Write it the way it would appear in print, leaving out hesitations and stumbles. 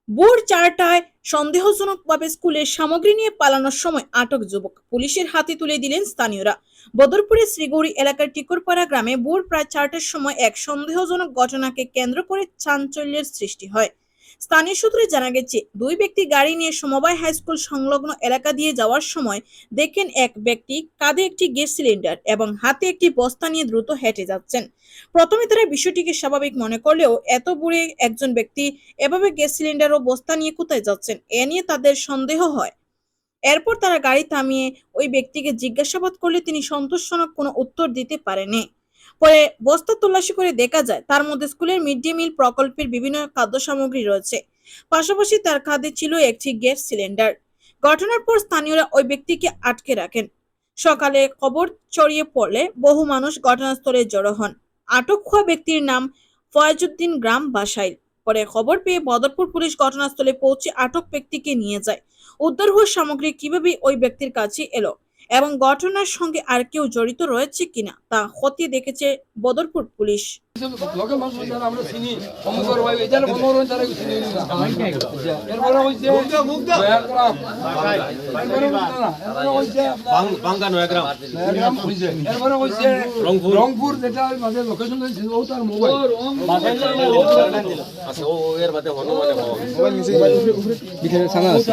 ভোর 4টায় সন্দেহজনকভাবে স্কুলের সামগ্রী নিয়ে পালানোর সময় আটক যুবক পুলিশের হাতে তুলে দিলেন স্থানীয়রা। বদরপুরের শ্রীগৌরী এলাকার টিকরপাড়া গ্রামে ভোর প্রায় 4টার সময় এক সন্দেহজনক ঘটনাকে কেন্দ্র করে চাঞ্চল্যের সৃষ্টি হয়। স্থানীয় সূত্রে জানা গেছে, দুই ব্যক্তি গাড়ি নিয়ে সমবায় হাই স্কুল সংলগ্ন এলাকা দিয়ে যাওয়ার সময় দেখেন এক ব্যক্তি কাঁধে একটি গ্যাস সিলিন্ডার এবং হাতে একটি বস্তা নিয়ে দ্রুত হেঁটে যাচ্ছেন। প্রথমে তারা বিষয়টিকে স্বাভাবিক মনে করলেও এত বুড়ে একজন ব্যক্তি এভাবে গ্যাস সিলিন্ডার ও বস্তা নিয়ে কোথায় যাচ্ছেন এ নিয়ে তাদের সন্দেহ হয়। এরপর তারা গাড়ি থামিয়ে ওই ব্যক্তিকে জিজ্ঞাসাবাদ করলে তিনি সন্তোষজনক কোনো উত্তর দিতে পারেনি। পরে বস্তা তল্লাশি করে দেখা যায় তার মধ্যে স্কুলের মিড ডে মিল প্রকল্পের বিভিন্ন খাদ্য সামগ্রী রয়েছে। পাশাপাশি তার কাঁধে ছিল একটি গ্যাস সিলিন্ডার। ঘটনার পর স্থানীয়রা ওই ব্যক্তিকে আটকে রাখেন। সকালে খবর ছড়িয়ে পড়লে বহু মানুষ ঘটনাস্থলে জড়ো হন। আটক হওয়া ব্যক্তির নাম ফয়েজউদ্দিন, গ্রাম বাসাইল। পরে খবর পেয়ে বদরপুর পুলিশ ঘটনাস্থলে পৌঁছে আটক ব্যক্তিকে নিয়ে যায়। উদ্ধার হওয়া সামগ্রী কিভাবে ওই ব্যক্তির কাছে এলো এবং ঘটনার সঙ্গে আর কেউ জড়িত রয়েছে কিনা তা খতিয়ে দেখেছে বদরপুর পুলিশ। লোকাল মানুষ যারা আমরা চিনি অমুকর ভাই এটার বলর যারা চিনি এরপরে হইছে নয়াগ্রাম এরপরে হইছে বাঙ্গা নয়াগ্রাম এরপরে হইছে রংপুর যেটা মাঝে লোকেশন দিয়েছে ও তার মোবাইল আছে ও এর বাদে হনুমানে মোবাইল নিচে ভিতরে সানা আছে